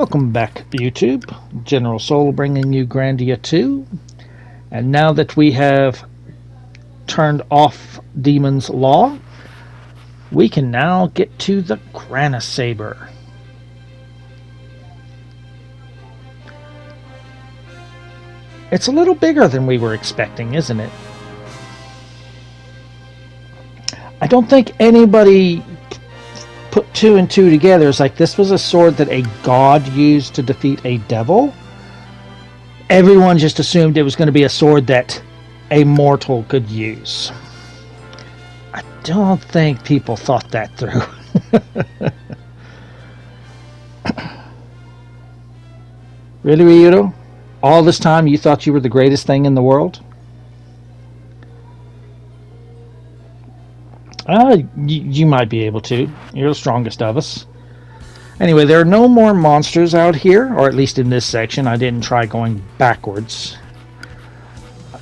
Welcome back, YouTube. General Soul bringing you Grandia 2. And now that we have turned off Demon's Law, we can now get to the Granasaber. It's a little bigger than we were expecting, isn't it? I don't think anybody put two and two together. It's like this was a sword that a god used to defeat a devil. Everyone just assumed it was going to be a sword that a mortal could use. I don't think people thought that through. Really, Ryudo? All this time you thought you were the greatest thing in the world? You might be able to. You're the strongest of us. Anyway, there are no more monsters out here, or at least in this section. I didn't try going backwards.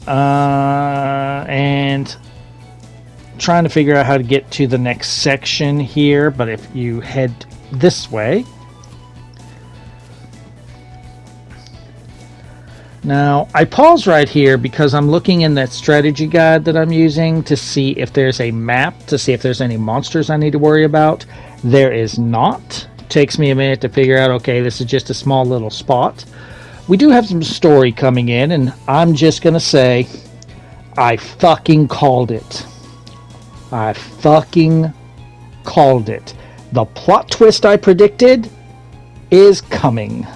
And trying to figure out how to get to the next section here, but if you head this way. Now, I pause right here because I'm looking in that strategy guide that I'm using to see if there's a map, to see if there's any monsters I need to worry about. There is not. It takes me a minute to figure out, okay, this is just a small little spot. We do have some story coming in, and I'm just going to say, I fucking called it. I fucking called it. The plot twist I predicted is coming.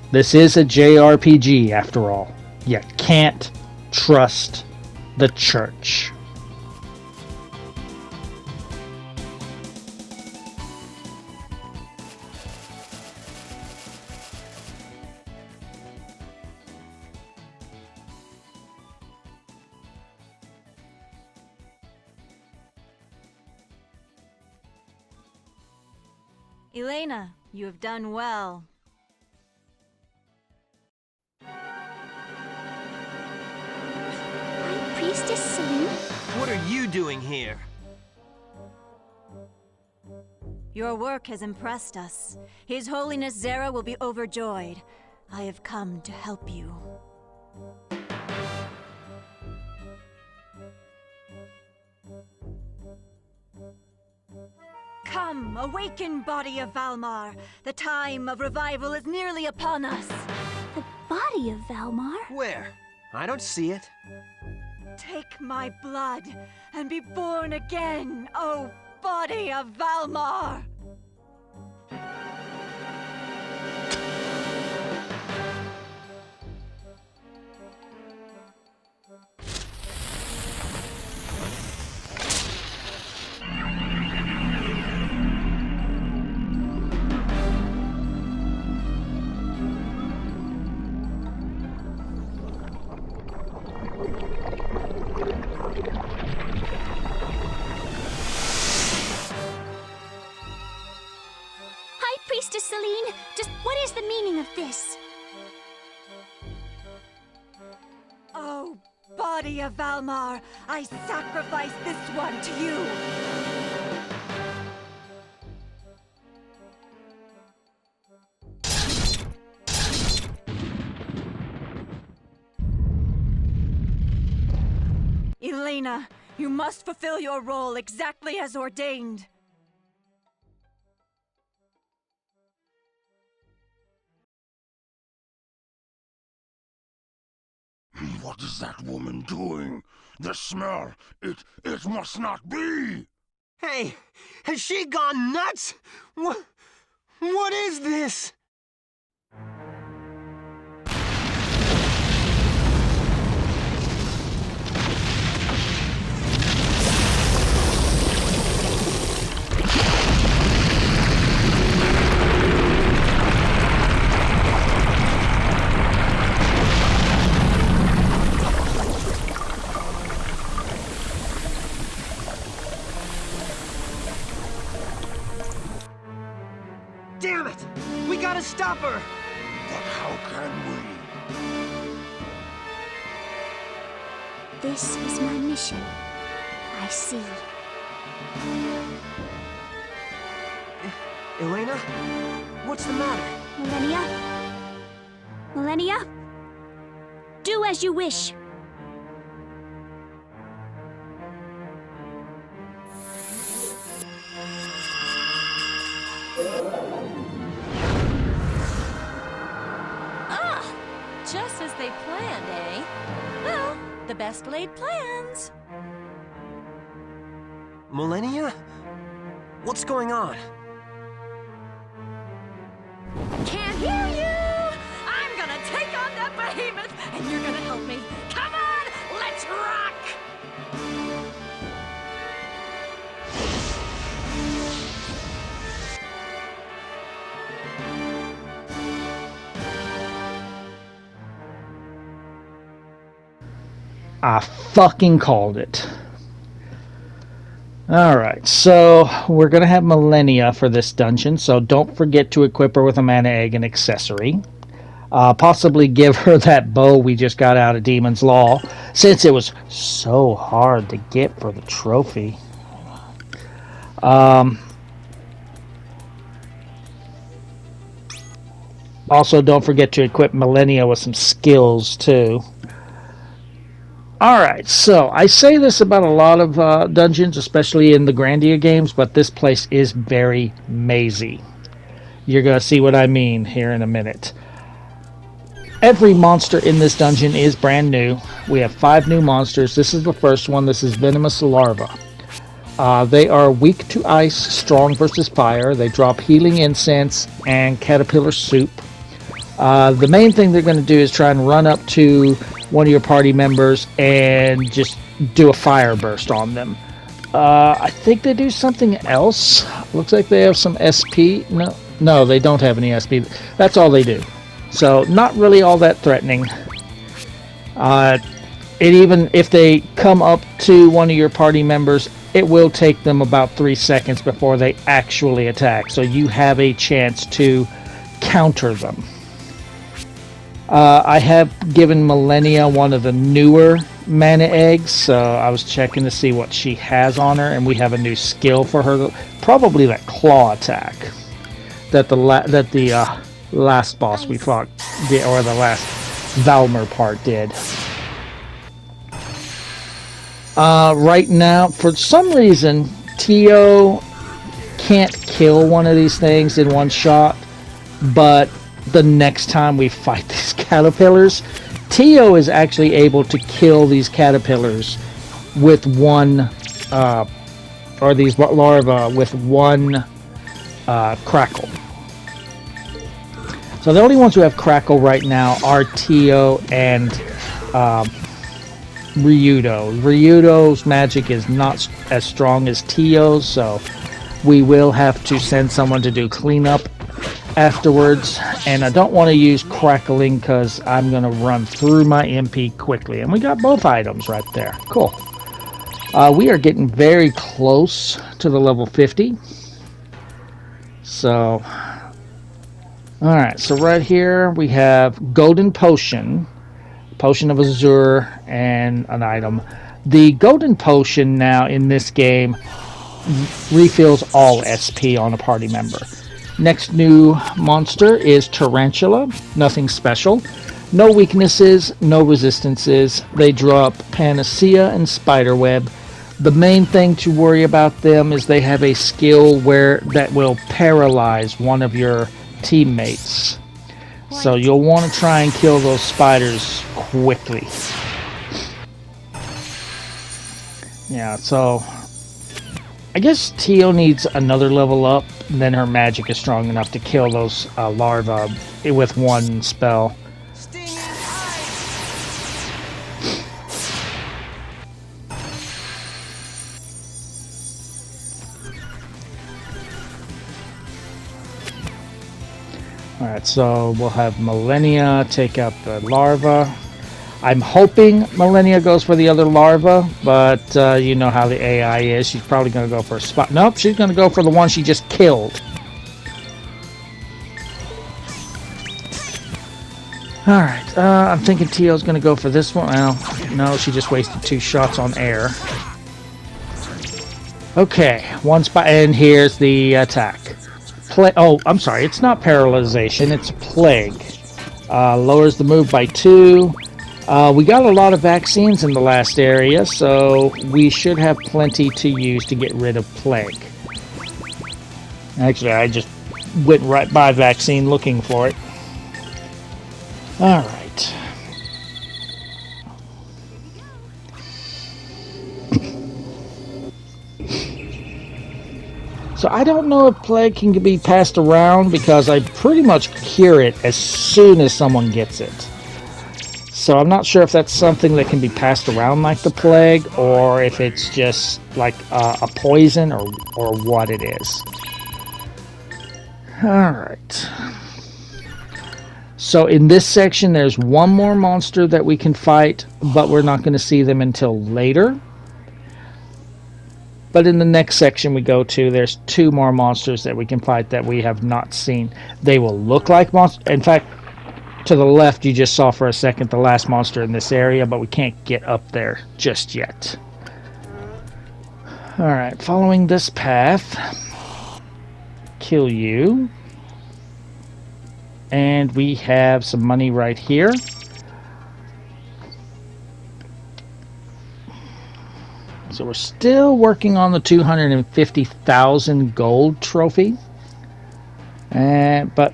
This is a JRPG, after all. You can't trust the church. Elena, you have done well. Priestess Celine? What are you doing here? Your work has impressed us. His Holiness Zera will be overjoyed. I have come to help you. Come, awaken, body of Valmar. The time of revival is nearly upon us. The body of Valmar? Where? I don't see it. Take my blood and be born again, O body of Valmar! Priestess Celine, just what is the meaning of this? Oh, body of Valmar, I sacrifice this one to you! Elena, you must fulfill your role exactly as ordained. What is that woman doing? The smell! It must not be! Hey, has she gone nuts? What is this? Damn it! We gotta stop her! But how can we? This is my mission. I see. Elena? What's the matter? Millennia? Millennia? Do as you wish. Just as they planned, eh? Well, the best laid plans. Millennia? What's going on? Can't hear you! I'm gonna take on that behemoth, and you're gonna help me. Come on, let's rock! I fucking called it. Alright, so we're going to have Millennia for this dungeon, so don't forget to equip her with a mana egg and accessory. Possibly give her that bow we just got out of Demon's Law, since it was so hard to get for the trophy. Also, don't forget to equip Millennia with some skills, too. Alright, so I say this about a lot of dungeons, especially in the Grandia games, but this place is very mazy. You're going to see what I mean here in a minute. Every monster in this dungeon is brand new. We have 5 new monsters. This is the first one. This is Venomous Larva. They are weak to ice, strong versus fire. They drop healing incense and caterpillar soup. The main thing they're going to do is try and run up to one of your party members and just do a fire burst on them. I think they do something else. Looks like they have some SP. No, they don't have any SP. That's all they do. So not really all that threatening. Even if they come up to one of your party members, it will take them about 3 seconds before they actually attack. So you have a chance to counter them. I have given Millennia one of the newer mana eggs, so I was checking to see what she has on her, and we have a new skill for her, probably that claw attack that the last boss we fought did, or the last Valmar part did. Right now, for some reason, Tio can't kill one of these things in one shot, but the next time we fight these caterpillars, Tio is actually able to kill these caterpillars with one, or these larvae with one crackle. So the only ones who have crackle right now are Tio and Ryudo. Ryudo's magic is not as strong as Tio's, so we will have to send someone to do cleanup afterwards, and I don't want to use crackling because I'm going to run through my MP quickly, and we got both items right there. Cool. We are getting very close to the level 50. So alright, so right here we have Golden Potion, Potion of Azure, and an item. The Golden Potion now in this game refills all SP on a party member. Next new monster is Tarantula. Nothing special. No weaknesses, no resistances. They drop Panacea and Spiderweb. The main thing to worry about them is they have a skill that will paralyze one of your teammates. So you'll want to try and kill those spiders quickly. Yeah, so I guess Tio needs another level up, and then her magic is strong enough to kill those larvae with one spell. Alright, so we'll have Millennia take out the larva. I'm hoping Millennia goes for the other larva, but you know how the AI is. She's probably going to go for a spot. Nope, she's going to go for the one she just killed. Alright, I'm thinking Tio's going to go for this one. Well, no, she just wasted 2 shots on air. Okay, one spot, and here's the attack. Oh, I'm sorry. It's not paralyzation. It's plague. Lowers the move by 2. We got a lot of vaccines in the last area, so we should have plenty to use to get rid of plague. Actually, I just went right by vaccine looking for it. All right. So I don't know if plague can be passed around because I pretty much cure it as soon as someone gets it. So I'm not sure if that's something that can be passed around like the plague, or if it's just like a poison, or what it is. Alright. So in this section there's one more monster that we can fight, but we're not going to see them until later. But in the next section we go to, there's 2 more monsters that we can fight that we have not seen. They will look like monsters. In fact, to the left you just saw for a second the last monster in this area, but we can't get up there just yet. Alright, following this path, kill you. And we have some money right here. So we're still working on the 250,000 gold trophy. But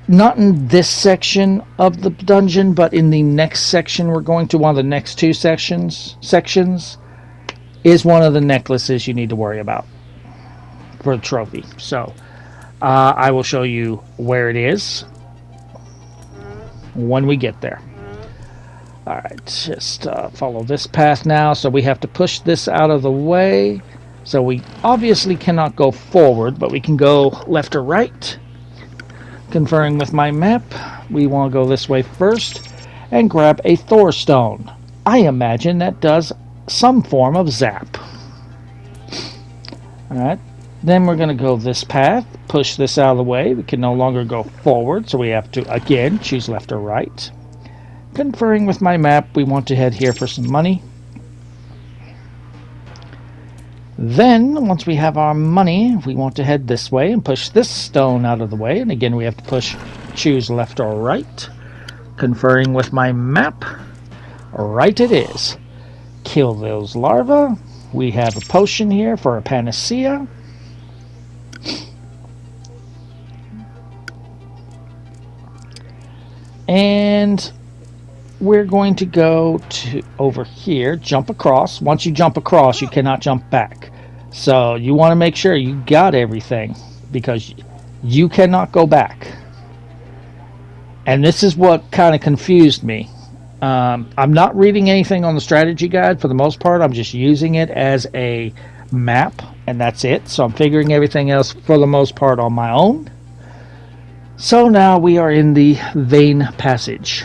not in this section of the dungeon, but in the next section we're going to, one of the next 2 sections is one of the necklaces you need to worry about for the trophy. So I will show you where it is when we get there. Alright, just follow this path now. So we have to push this out of the way. So we obviously cannot go forward, but we can go left or right. Conferring with my map, we want to go this way first and grab a Thor stone. I imagine that does some form of zap. Alright, then we're going to go this path, push this out of the way. We can no longer go forward, so we have to again choose left or right. Conferring with my map, we want to head here for some money. Then, once we have our money, we want to head this way and push this stone out of the way. And again, we have to choose left or right. Conferring with my map. Right it is. Kill those larvae. We have a potion here for a panacea. And we're going to go to over here, jump across. Once you jump across, you cannot jump back. So you want to make sure you got everything, because you cannot go back. And this is what kind of confused me. I'm not reading anything on the strategy guide for the most part. I'm just using it as a map, and that's it. So I'm figuring everything else for the most part on my own. So now we are in the Vein Passage.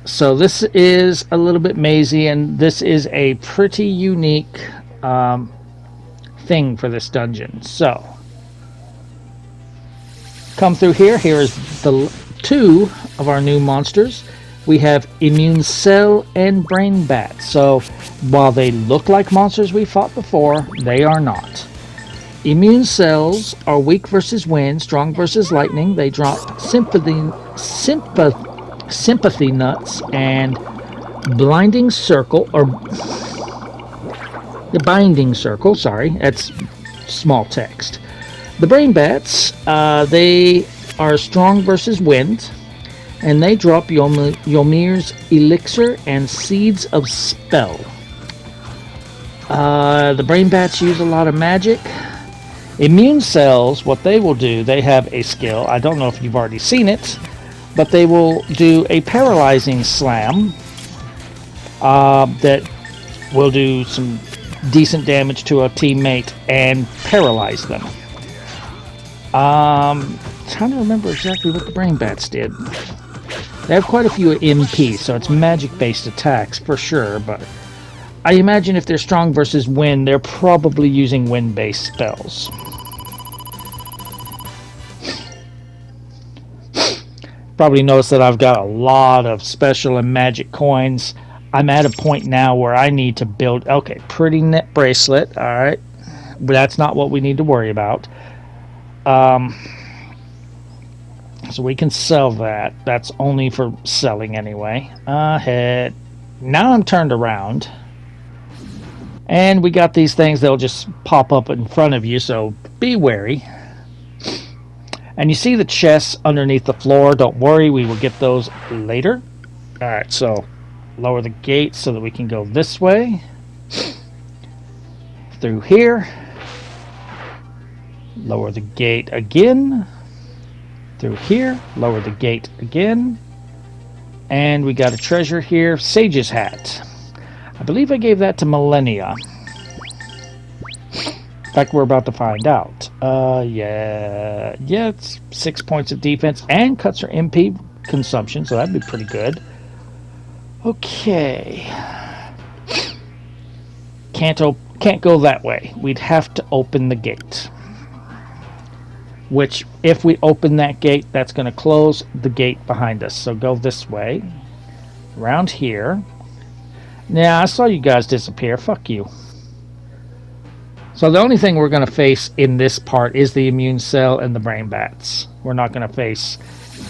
So this is a little bit mazy, and this is a pretty unique thing for this dungeon. So come through here. Here is the 2 of our new monsters. We have Immune Cell and Brain Bat. So while they look like monsters we fought before, they are not. Immune Cells are weak versus wind, strong versus lightning. They drop sympathy nuts and blinding circle, or the binding circle, sorry, that's small text. The brain bats, they are strong versus wind, and they drop Yomir's elixir and seeds of spell. The brain bats use a lot of magic. Immune cells, what they will do, they have a skill, I don't know if you've already seen it, but they will do a paralyzing slam that will do some decent damage to a teammate and paralyze them. Trying to remember exactly what the brain bats did. They have quite a few MP, so it's magic-based attacks for sure, but I imagine if they're strong versus wind, they're probably using wind-based spells. Probably noticed that I've got a lot of special and magic coins. I'm at a point now where I need to build... Okay, pretty knit bracelet. All right. But that's not what we need to worry about. So we can sell that. That's only for selling anyway. Head. Now I'm turned around. And we got these things that'll just pop up in front of you, so be wary. And you see the chests underneath the floor. Don't worry, we will get those later. Alright, so lower the gate so that we can go this way. Through here. Lower the gate again. Through here. Lower the gate again. And we got a treasure here. Sage's hat. I believe I gave that to Millennia. In fact, we're about to find out. Yeah, it's 6 points of defense and cuts her MP consumption, so that'd be pretty good. Okay. Can't go that way. We'd have to open the gate. Which, if we open that gate, that's going to close the gate behind us. So go this way. Around here. Now, I saw you guys disappear. Fuck you. So the only thing we're going to face in this part is the immune cell and the brain bats. We're not going to face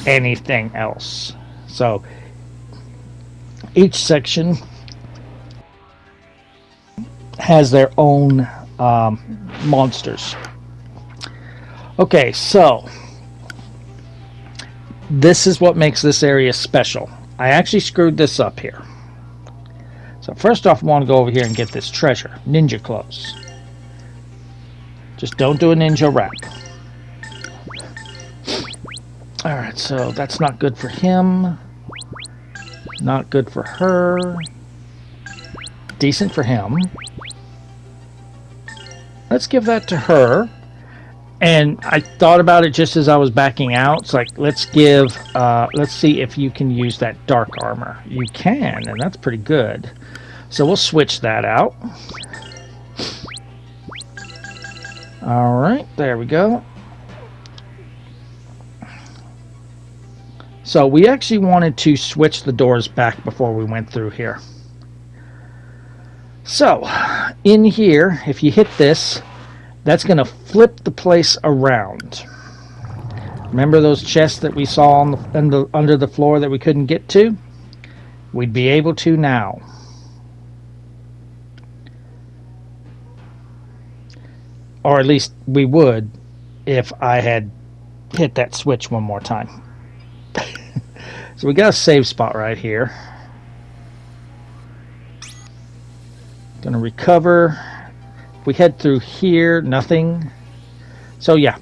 anything else. So each section has their own monsters. Okay, so this is what makes this area special. I actually screwed this up here. So first off, I want to go over here and get this treasure. Ninja clothes. Just don't do a ninja rap. Alright, so that's not good for him. Not good for her. Decent for him. Let's give that to her. And I thought about it just as I was backing out. It's like, let's see if you can use that dark armor. You can, and that's pretty good. So we'll switch that out. Alright, there we go. So we actually wanted to switch the doors back before we went through here. So, in here, if you hit this, that's going to flip the place around. Remember those chests that we saw on under the floor that we couldn't get to? We'd be able to now. Or at least we would if I had hit that switch one more time. So we got a save spot right here. Gonna recover. If we head through here, nothing. So yeah,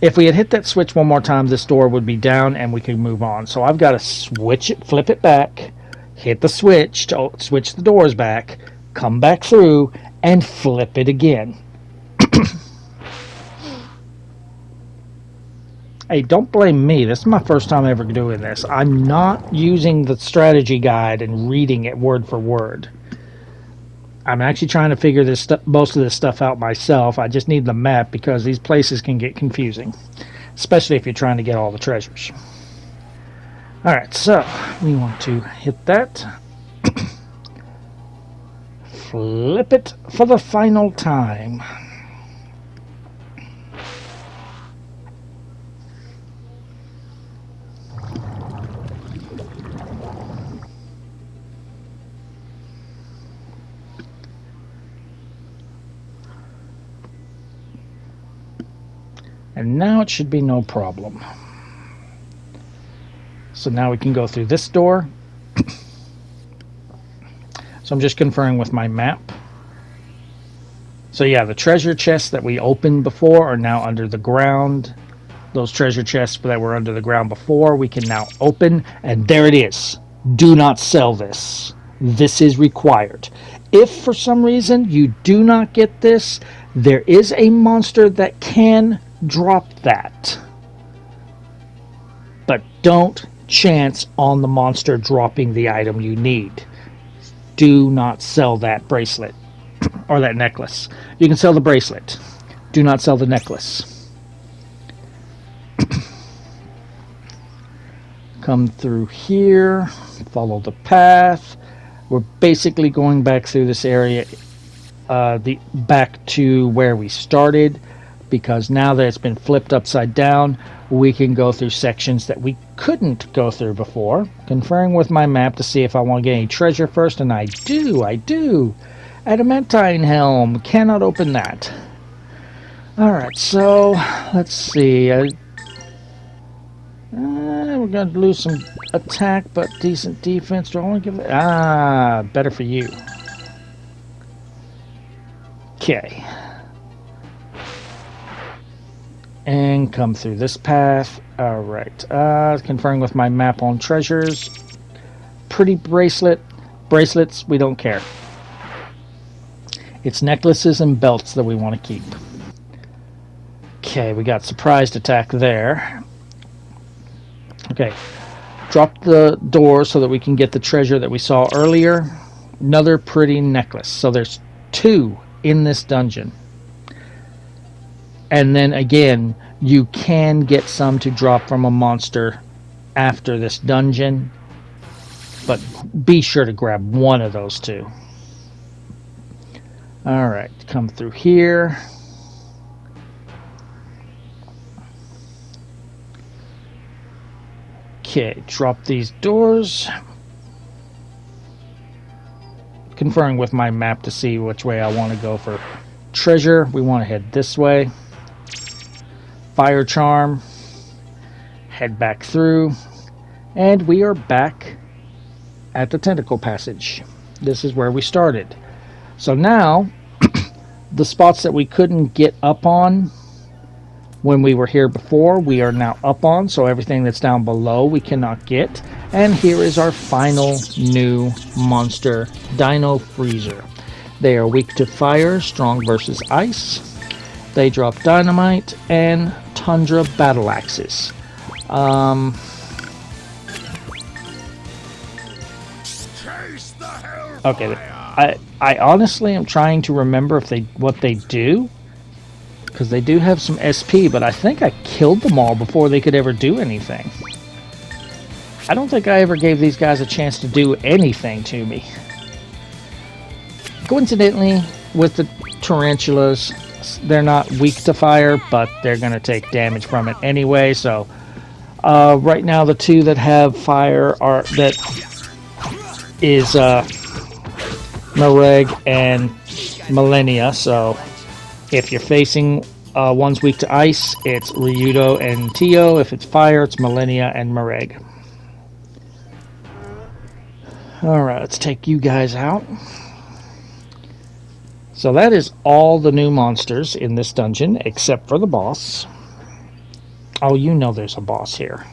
if we had hit that switch one more time, this door would be down and we could move on. So I've got to switch it, flip it back, hit the switch to switch the doors back, come back through, and flip it again. Hey, don't blame me. This is my first time ever doing this. I'm not using the strategy guide and reading it word for word. I'm actually trying to figure most of this stuff out myself. I just need the map because these places can get confusing, especially if you're trying to get all the treasures. Alright, so we want to hit that. Flip it for the final time. And now it should be no problem. So now we can go through this door. So I'm just confirming with my map. So yeah, the treasure chests that we opened before are now under the ground. Those treasure chests that were under the ground before, we can now open. And there it is. Do not sell this. This is required. If for some reason you do not get this, there is a monster that can drop that. But don't chance on the monster dropping the item you need. Do not sell that bracelet or that necklace. You can sell the bracelet. Do not sell the necklace. Come through here. Follow the path. We're basically going back through this area, back to where we started, because now that it's been flipped upside down, we can go through sections that we couldn't go through before. Conferring with my map to see if I want to get any treasure first, and I do. Adamantine helm, cannot open that. Alright, so let's see. We're going to lose some attack, but decent defense. Do I want to give it? Better for you. Okay. And come through this path. Alright. Conferring with my map on treasures. Pretty bracelet. Bracelets, we don't care. It's necklaces and belts that we want to keep. Okay, we got surprised attack there. Okay. Drop the door so that we can get the treasure that we saw earlier. Another pretty necklace. So there's 2 in this dungeon. And then again, you can get some to drop from a monster after this dungeon. But be sure to grab one of those 2. Alright, come through here. Okay, drop these doors. Conferring with my map to see which way I want to go for treasure. We want to head this way. Fire charm. Head back through. And we are back at the tentacle passage. This is where we started. So now, the spots that we couldn't get up on when we were here before, we are now up on, so everything that's down below we cannot get. And here is our final new monster, Dino Freezer. They are weak to fire, strong versus ice. They drop dynamite and tundra battle axes. Okay, I honestly am trying to remember what they do. Because they do have some SP, but I think I killed them all before they could ever do anything. I don't think I ever gave these guys a chance to do anything to me. Coincidentally, with the tarantulas, they're not weak to fire, but they're going to take damage from it anyway. So, right now the 2 that have fire is Mareg and Millennia. So, if you're facing one's weak to ice, it's Ryudo and Tio. If it's fire, it's Millennia and Mareg. Alright, let's take you guys out. So that is all the new monsters in this dungeon, except for the boss. Oh, you know there's a boss here.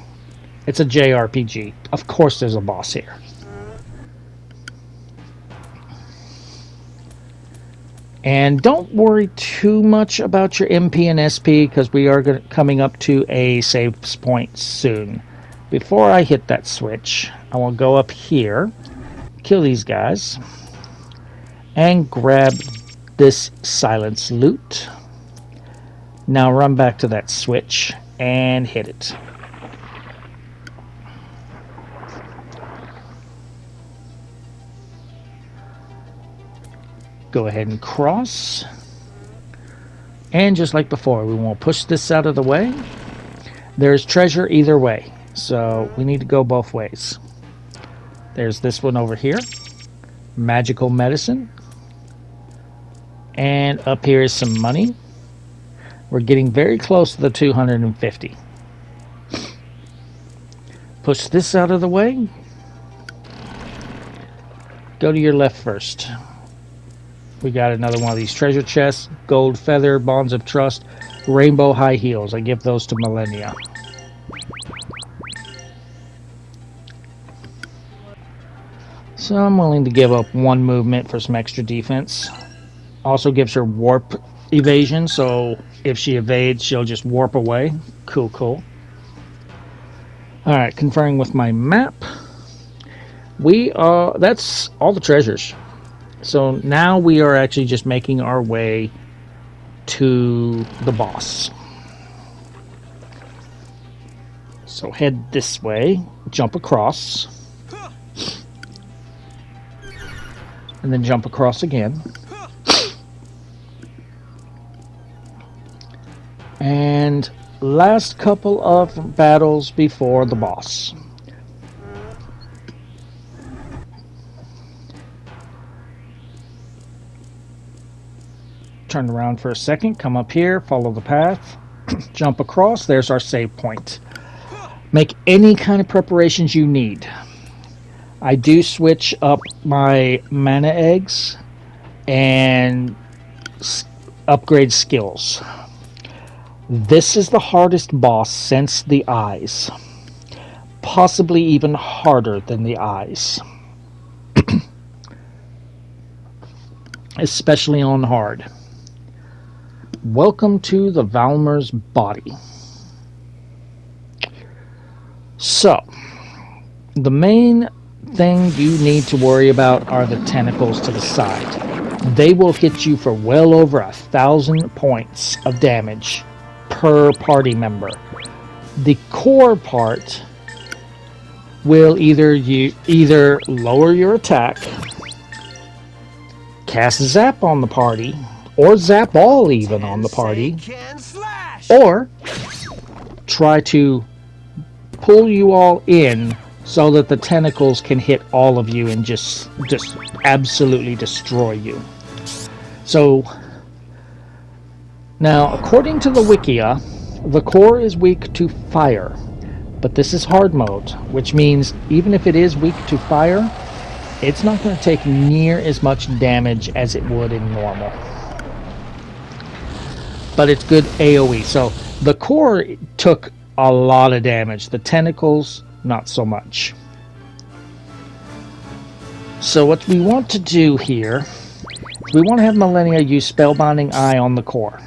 It's a JRPG. Of course there's a boss here. And don't worry too much about your MP and SP, because we are coming up to a save point soon. Before I hit that switch, I will go up here, kill these guys, and grab this silence loot. Now run back to that switch and hit it. Go ahead and cross. And just like before, we won't push this out of the way. There's treasure either way, so we need to go both ways. There's this one over here. Magical medicine. And up here is some money. We're getting very close to the 250. Push this out of the way. Go to your left first. We got another one of these treasure chests. Gold feather, bonds of trust, rainbow high heels. I give those to Millennia. So I'm willing to give up 1 movement for some extra defense. Also gives her warp evasion, so if she evades, she'll just warp away. Cool, cool. Alright, conferring with my map. That's all the treasures. So now we are actually just making our way to the boss. So head this way, jump across. and then jump across again. And last couple of battles before the boss. Turn around for a second, come up here, follow the path, jump across. There's our save point. Make any kind of preparations you need. I do switch up my mana eggs and upgrade skills. This is the hardest boss since the eyes. Possibly even harder than the eyes. Especially on hard. Welcome to the Valmar's body. So, the main thing you need to worry about are the tentacles to the side. They will hit you for well over 1,000 points of damage per party member. The core part will either lower your attack, cast zap on the party, or zap all even on the party, or try to pull you all in so that the tentacles can hit all of you and just absolutely destroy you. So now, according to the Wikia, the core is weak to fire, but this is hard mode, which means even if it is weak to fire, it's not going to take near as much damage as it would in normal. But it's good AoE. So the core took a lot of damage. The tentacles, not so much. So what we want to do here is we want to have Malenia use Spellbinding Eye on the core.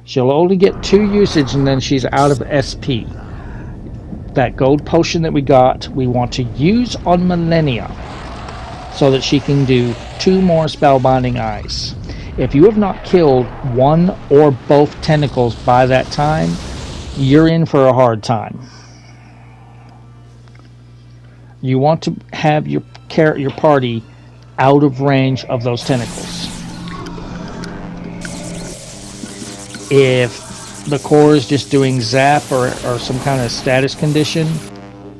She'll only get 2 usage and then she's out of SP. That gold potion that we got, we want to use on Malenia so that she can do 2 more Spellbinding Eyes. If you have not killed one or both tentacles by that time, you're in for a hard time. You want to have your party out of range of those tentacles. If the core is just doing zap or some kind of status condition,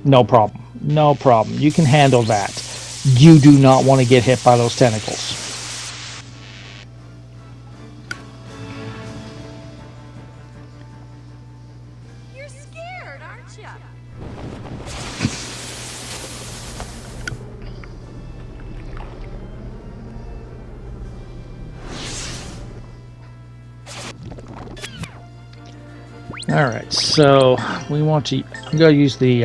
no problem. No problem. You can handle that. You do not want to get hit by those tentacles. You're scared, aren't you? Alright, so I'm going to use the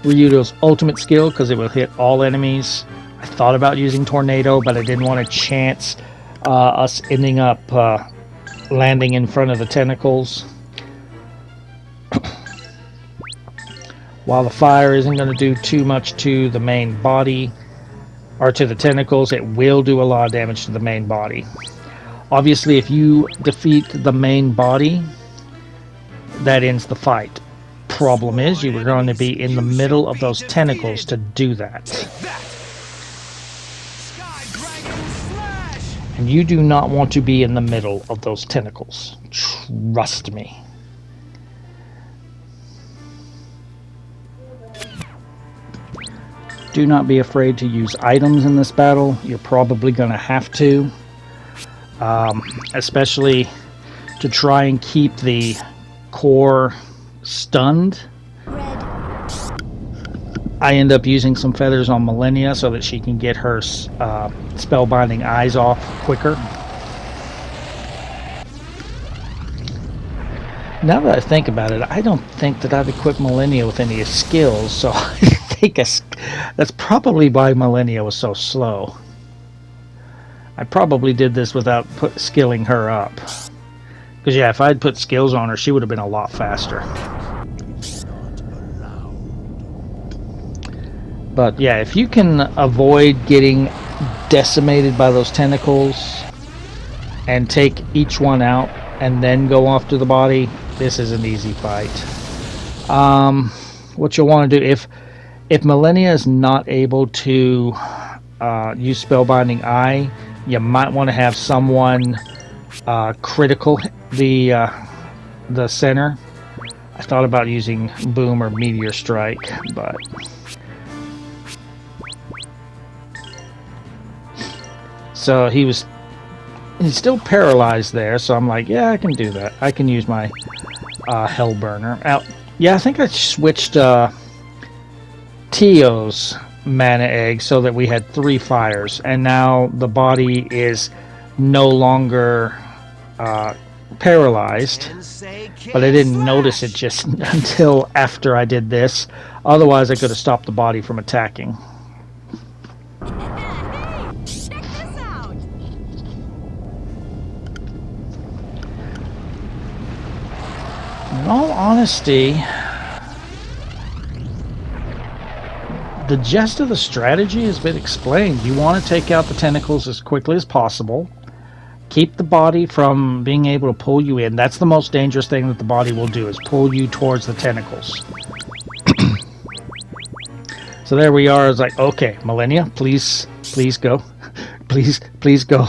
Ryudo's ultimate skill because it will hit all enemies. I thought about using Tornado, but I didn't want to chance us ending up landing in front of the tentacles. While the fire isn't going to do too much to the main body, or to the tentacles, it will do a lot of damage to the main body. Obviously, if you defeat the main body, that ends the fight. Problem is, you were going to be in the middle of those tentacles to do that. And you do not want to be in the middle of those tentacles. Trust me. Do not be afraid to use items in this battle. You're probably going to have to. Especially to try and keep the core stunned. I end up using some feathers on Malenia so that she can get her spellbinding eyes off quicker. Now that I think about it, I don't think that I've equipped Malenia with any skills, so I think that's probably why Malenia was so slow. I probably did this without skilling her up. Because yeah, if I'd put skills on her, she would have been a lot faster. But yeah, if you can avoid getting decimated by those tentacles and take each one out and then go after the body, this is an easy fight. What you'll want to do, if Malenia is not able to use Spellbinding Eye, you might want to have someone critical the center. I thought about using Boom or Meteor Strike, but so he's still paralyzed there, so I'm like, yeah, I can do that. I can use my Hellburner. Out. Yeah, I think I switched Tio's mana egg so that we had 3 fires, and now the body is no longer paralyzed. But I didn't notice it just until after I did this. Otherwise, I could have stopped the body from attacking. In all honesty, the gist of the strategy has been explained. You want to take out the tentacles as quickly as possible. Keep the body from being able to pull you in. That's the most dangerous thing that the body will do, is pull you towards the tentacles. So there we are. It's like, okay, Millennia, please go. Please go.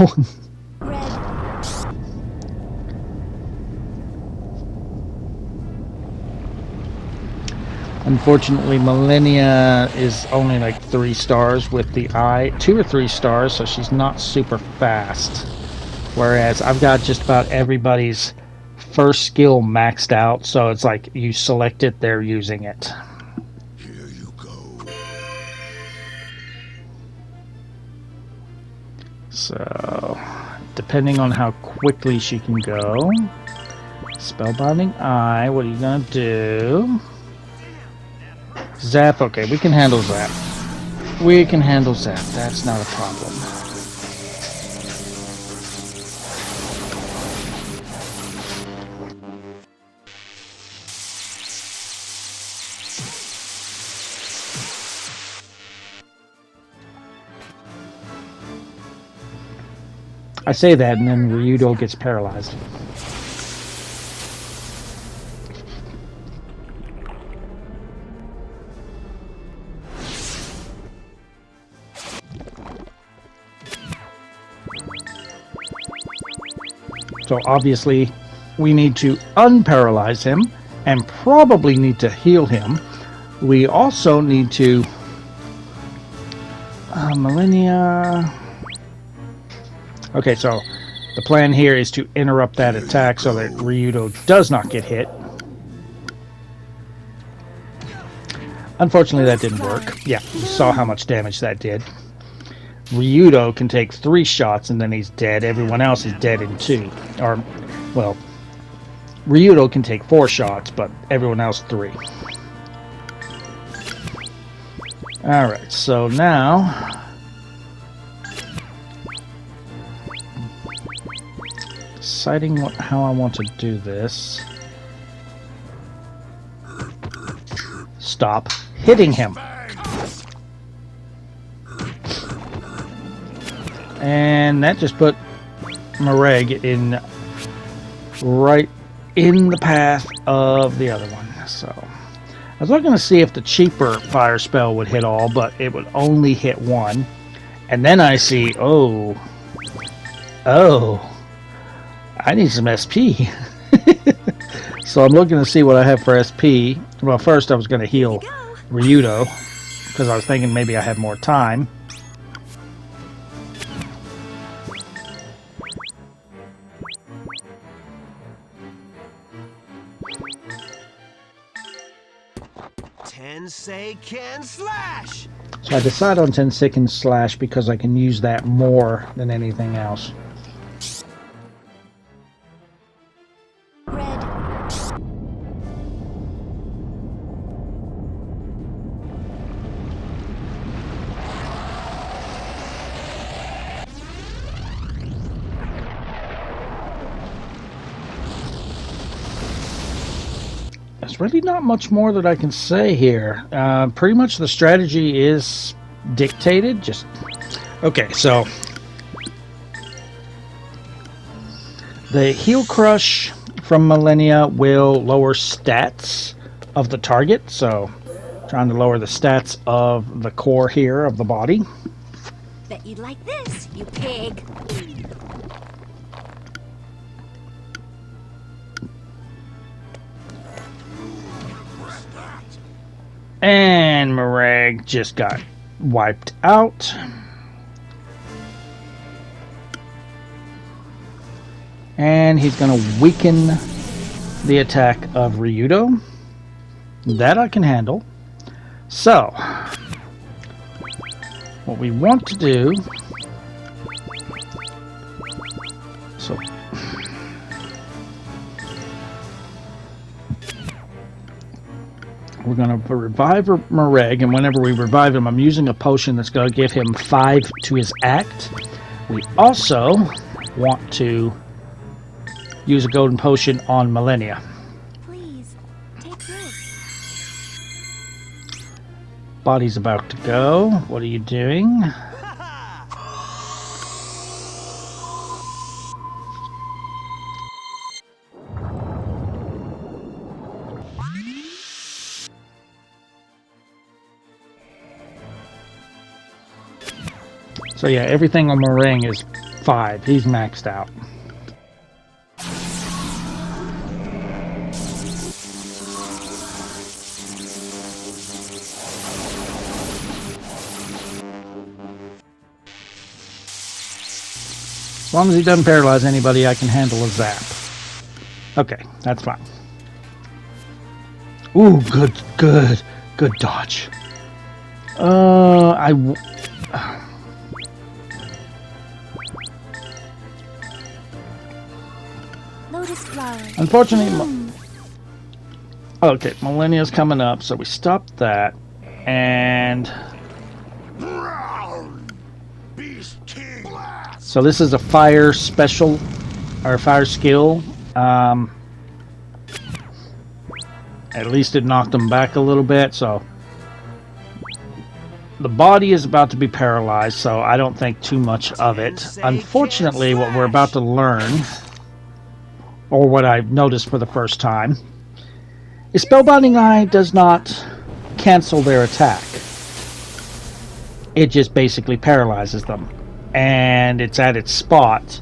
Unfortunately, Millennia is only like 3 stars with the eye. 2 or 3 stars, so she's not super fast. Whereas I've got just about everybody's first skill maxed out, so it's like you select it, they're using it. Here you go. So, depending on how quickly she can go. Spellbinding Eye, what are you gonna do? Zap, okay, we can handle Zap. We can handle Zap, that's not a problem. I say that, and then Ryudo gets paralyzed. So obviously, we need to unparalyze him, and probably need to heal him. We also need to... Millennia... Okay, so the plan here is to interrupt that attack so that Ryudo does not get hit. Unfortunately, that didn't work. Yeah, you saw how much damage that did. Ryudo can take 3 shots and then he's dead. Everyone else is dead in 2. Or, well, Ryudo can take 4 shots, but everyone else 3. Alright, so now... deciding how I want to do this. Stop hitting him. And that just put Mareg in right in the path of the other one. So I was looking to see if the cheaper fire spell would hit all, but it would only hit 1. And then I see, oh, I need some SP. So I'm looking to see what I have for SP. Well, first I was going to heal Ryudo, because I was thinking maybe I had more time. Tensei can slash! So I decide on Tensei can slash because I can use that more than anything else. There's really not much more that I can say here. Pretty much the strategy is dictated. Just okay, so the Heal Crush from Millennia will lower stats of the target, so trying to lower the stats of the core here of the body. Bet you'd like this, you pig. And Marag just got wiped out. And he's going to weaken the attack of Ryudo. That I can handle. So, what we want to do... So, we're going to revive Mareg, and whenever we revive him, I'm using a potion that's going to give him 5 to his act. We also want to use a golden potion on Millennia. Please, take this. Body's about to go. What are you doing? So yeah, everything on Marang is 5. He's maxed out. As long as he doesn't paralyze anybody, I can handle a zap. Okay, that's fine. Ooh, good dodge. Lotus flower. Unfortunately, okay, Millennia's coming up, so we stopped that, and Beast King Blast! so this is a fire special, or fire skill. At least it knocked him back a little bit, so the body is about to be paralyzed, so I don't think too much of it. Unfortunately, what we're about to learn, or what I've noticed for the first time, is Spellbinding Eye does not cancel their attack. It just basically paralyzes them. And it's at its spot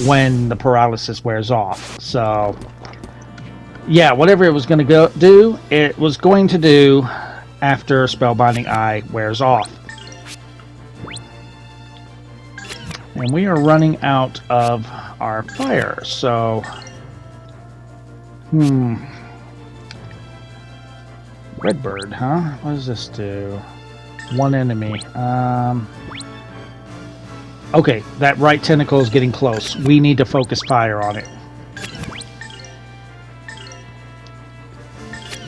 when the paralysis wears off. So, yeah, whatever it was going to do, it was going to do after Spellbinding Eye wears off. And we are running out of our fire, so... Redbird, huh? What does this do? One enemy. Okay, that right tentacle is getting close. We need to focus fire on it.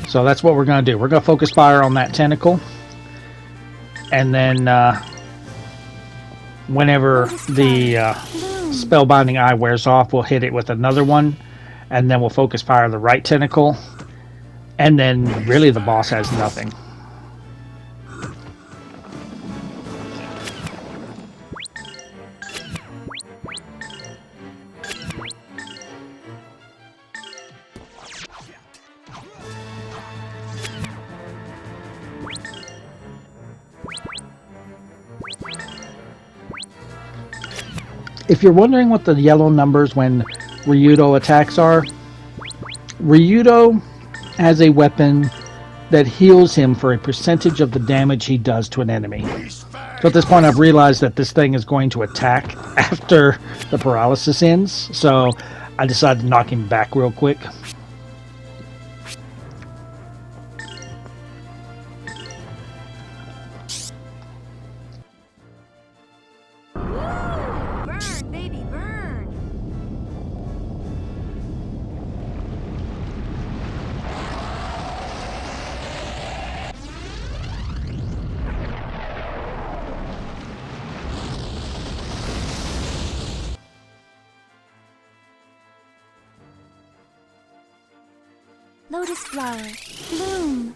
So that's what we're going to do. We're going to focus fire on that tentacle. And then whenever the Spellbinding Eye wears off, we'll hit it with another one. And then we'll focus fire on the right tentacle. And then really the boss has nothing. If you're wondering what the yellow numbers when Ryudo attacks are, Ryudo has a weapon that heals him for a percentage of the damage he does to an enemy. So at this point I've realized that this thing is going to attack after the paralysis ends, so I decided to knock him back real quick. Burn, baby, burn! Lotus flower. Bloom.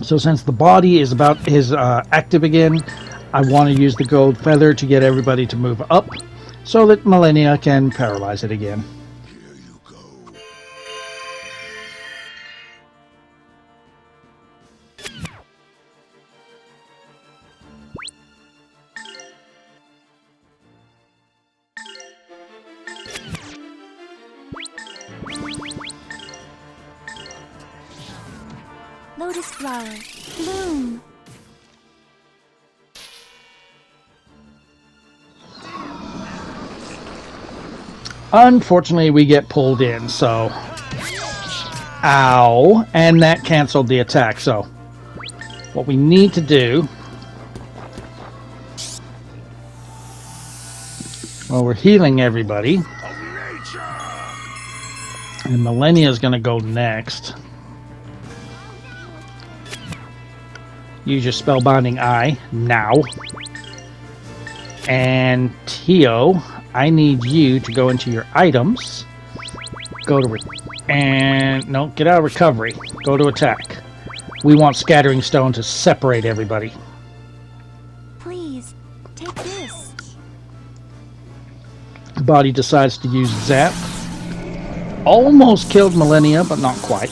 So since the body is active again, I want to use the gold feather to get everybody to move up so that Millennia can paralyze it again. Here you go. Lotus flower, bloom. Unfortunately, we get pulled in, so... Ow! And that canceled the attack, so... What we need to do... Well, we're healing everybody. And Millennia's gonna go next. Use your spellbinding eye now. And Tio, I need you to go into your items. Go to no, get out of recovery. Go to attack. We want Scattering Stone to separate everybody. Please, take this. The body decides to use Zap. Almost killed Millennia, but not quite.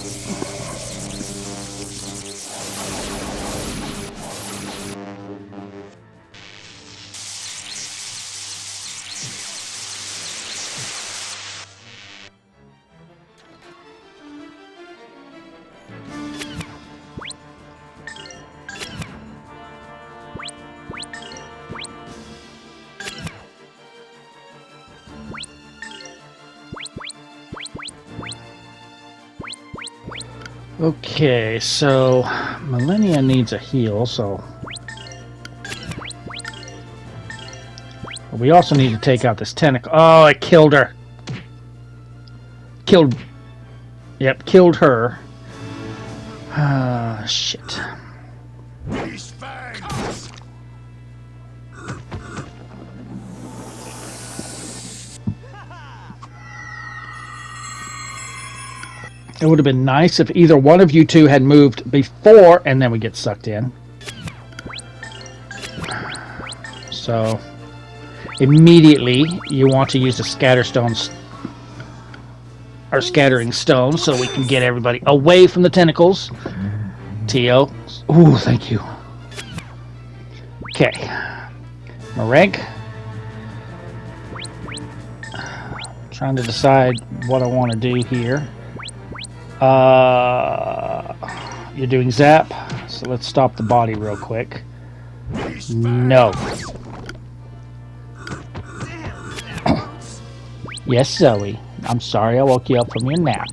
Okay, so Millennia needs a heal, so we also need to take out this tentacle. Oh, it killed her. Killed her. Ah, shit. It would have been nice if either one of you two had moved before, and then we get sucked in. So, immediately, you want to use the scattering stone, so we can get everybody away from the tentacles. Tio. Ooh, thank you. Okay. Marek. Trying to decide what I want to do here. You're doing Zap, so let's stop the body real quick. No. Yes, Zoe. I'm sorry I woke you up from your nap.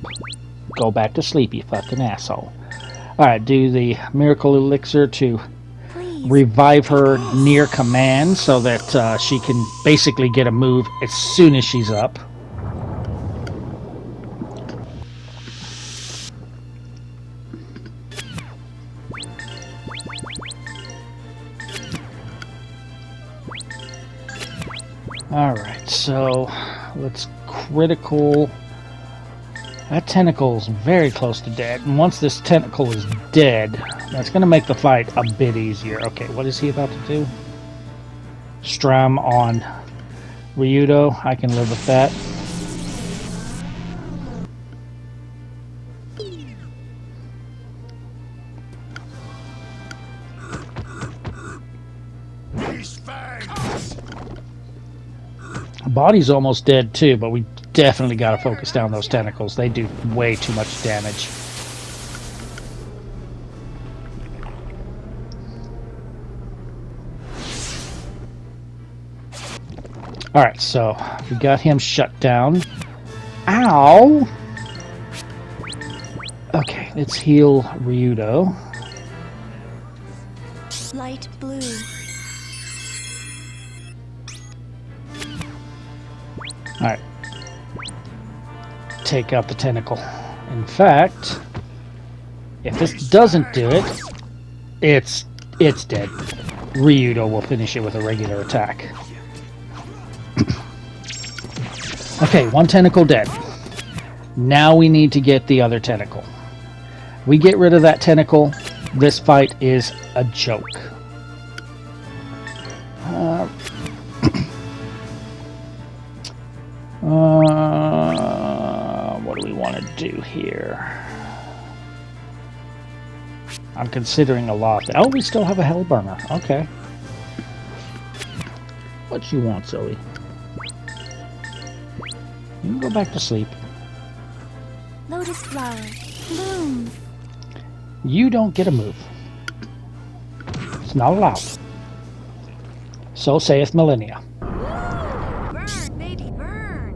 Go back to sleep, you fucking asshole. Alright, do the Miracle Elixir to revive her near command so that she can basically get a move as soon as she's up. Alright, so let's critical. That tentacle's very close to dead, and once this tentacle is dead, that's going to make the fight a bit easier. Okay, what is he about to do? Strum on Ryudo. I can live with that. Body's almost dead too, but we definitely got to focus down those tentacles. They do way too much damage. Alright, so we got him shut down. Ow! Okay, let's heal Ryudo. Light blue. Alright. Take out the tentacle. In fact, if this doesn't do it, it's dead. Ryudo will finish it with a regular attack. Okay, one tentacle dead. Now we need to get the other tentacle. We get rid of that tentacle, This fight is a joke. What do we want to do here? I'm considering a lot. Oh, we still have a Hellburner. Okay. What you want, Zoe? You can go back to sleep. Lotus flower, bloom. You don't get a move. It's not allowed. So saith Millennia. Burn, baby, burn.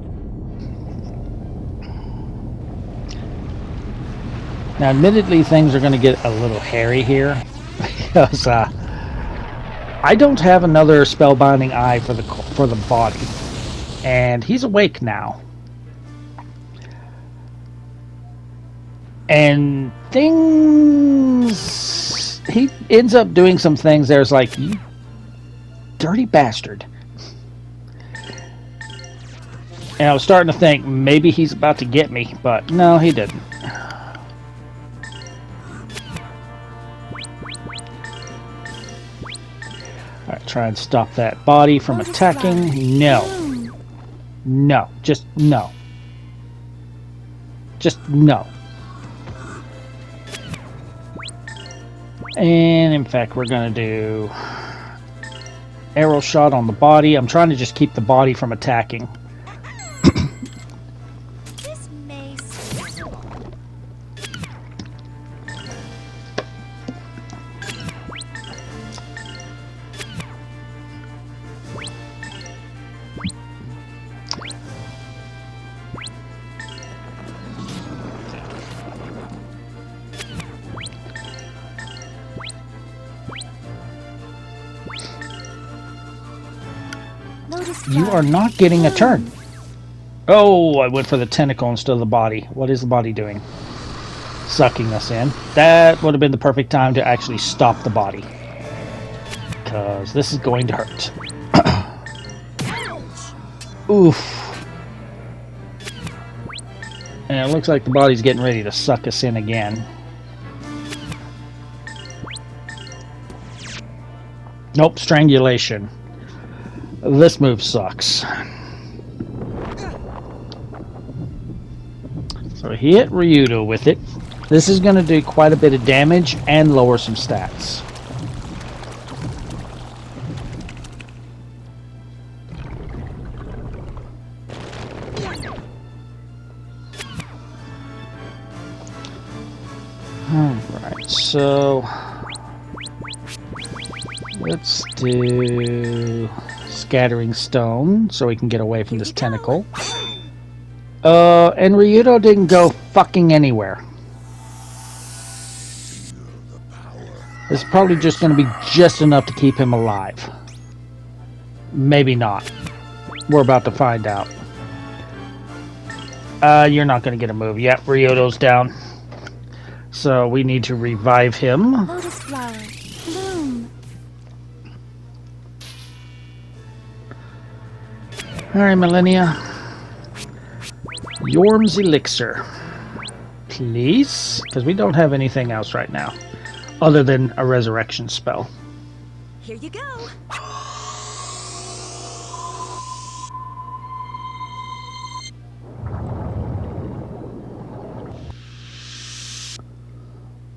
Now, admittedly, things are going to get a little hairy here because I don't have another spellbinding eye for the body, and he's awake now. And things, he ends up doing some things. There's like, you dirty bastard. And I was starting to think maybe he's about to get me, but no, he didn't. Alright, try and stop that body from attacking. No. No. Just no. Just no. And in fact, we're going to do arrow shot on the body. I'm trying to just keep the body from attacking. This may You are not getting a turn. Oh, I went for the tentacle instead of the body. What is the body doing? Sucking us in. That would have been the perfect time to actually stop the body. Because this is going to hurt. Oof. And it looks like the body's getting ready to suck us in again. Nope, strangulation. This move sucks. So he hit Ryudo with it. This is going to do quite a bit of damage and lower some stats. Alright, so let's do Scattering Stone so we can get away from this tentacle. And Ryudo didn't go fucking anywhere. It's probably just going to be just enough to keep him alive. Maybe not. We're about to find out. You're not going to get a move yet. Ryudo's down. So we need to revive him. Lotus flower, bloom. Alright, Millennia. Yorm's Elixir. Please? Because we don't have anything else right now. Other than a resurrection spell. Here you go.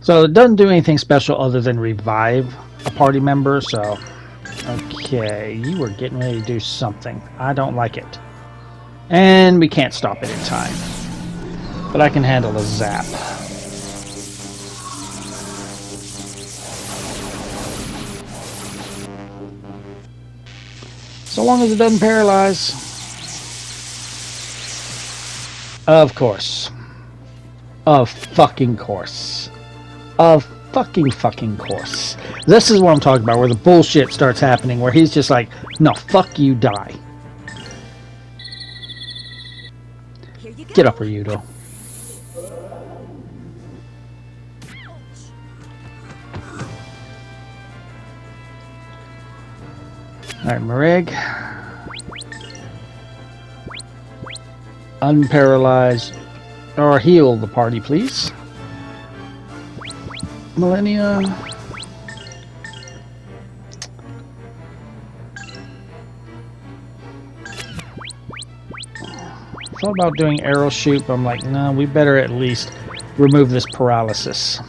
So it doesn't do anything special other than revive a party member, so... Okay, you were getting ready to do something. I don't like it. And we can't stop it in time. But I can handle a zap. So long as it doesn't paralyze. Of course. Of fucking course. Of fucking course. This is what I'm talking about, where the bullshit starts happening, where he's just like, no, fuck you, die. Here you go. Get up, Ryudo. Alright, Mareg. Unparalyze or heal the party, please. millennia. Thought about doing arrow shoot, but I'm like, no, we better at least remove this paralysis.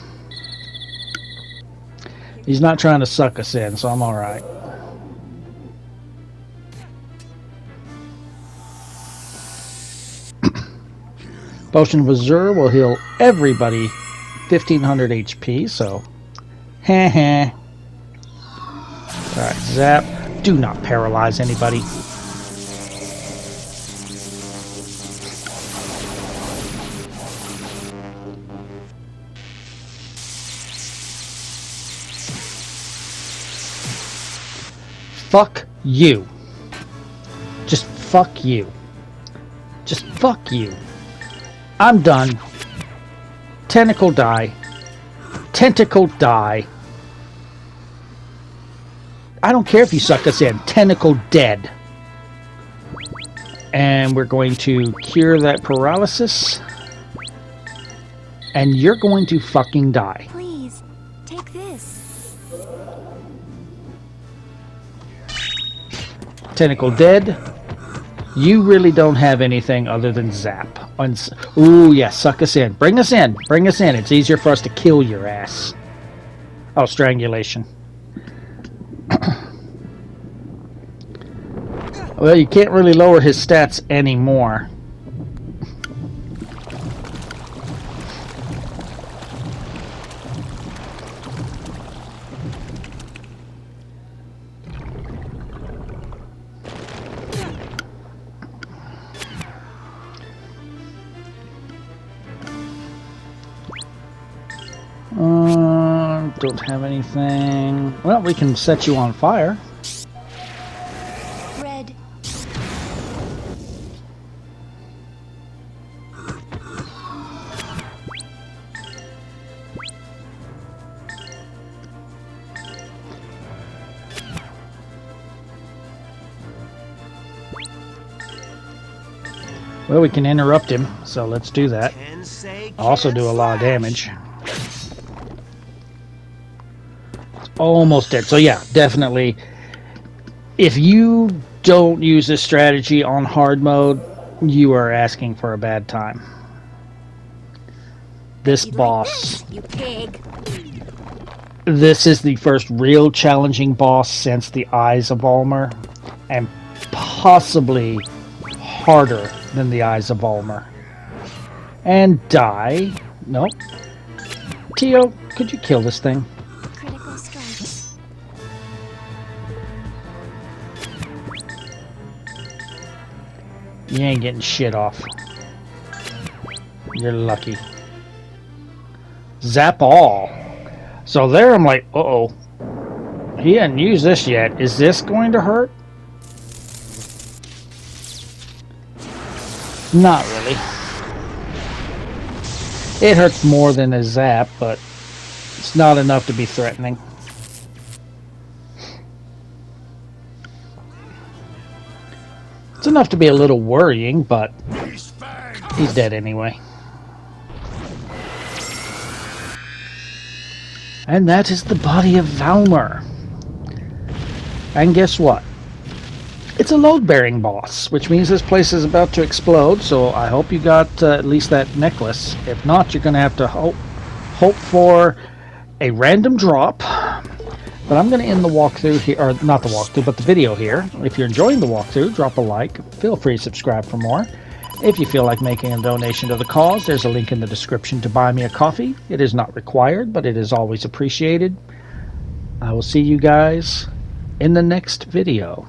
He's not trying to suck us in, so I'm alright. Potion of Azure will heal everybody 1500 HP, so heh heh. Alright, zap. Do not paralyze anybody. Fuck you. Just fuck you. Just fuck you. I'm done. Tentacle die. Tentacle die. I don't care if you suck us in. Tentacle dead. And we're going to cure that paralysis. And you're going to fucking die. Please, take this. Tentacle dead. You really don't have anything other than zap. Ooh, yeah, suck us in. Bring us in. Bring us in. It's easier for us to kill your ass. Oh, strangulation. Well, you can't really lower his stats anymore. Don't have anything. Well, we can set you on fire. Red. Well, we can interrupt him, so let's do that. Also do a lot of damage. Almost dead. So yeah, definitely. If you don't use this strategy on hard mode, you are asking for a bad time. This boss. You pig. This is the first real challenging boss since the Eyes of Valmar, and possibly harder than the Eyes of Valmar. And die. Nope. Tio, could you kill this thing? You ain't getting shit off. You're lucky. Zap all. So there I'm like, uh-oh. He hadn't used this yet. Is this going to hurt? Not really. It hurts more than a zap, but it's not enough to be threatening. It's enough to be a little worrying, but he's dead anyway. And that is the body of Valmar. And guess what? It's a load-bearing boss, which means this place is about to explode, so I hope you got at least that necklace. If not, you're going to have to hope for a random drop. But I'm going to end the walkthrough here, or not the walkthrough, but the video here. If you're enjoying the walkthrough, drop a like. Feel free to subscribe for more. If you feel like making a donation to the cause, there's a link in the description to buy me a coffee. It is not required, but it is always appreciated. I will see you guys in the next video.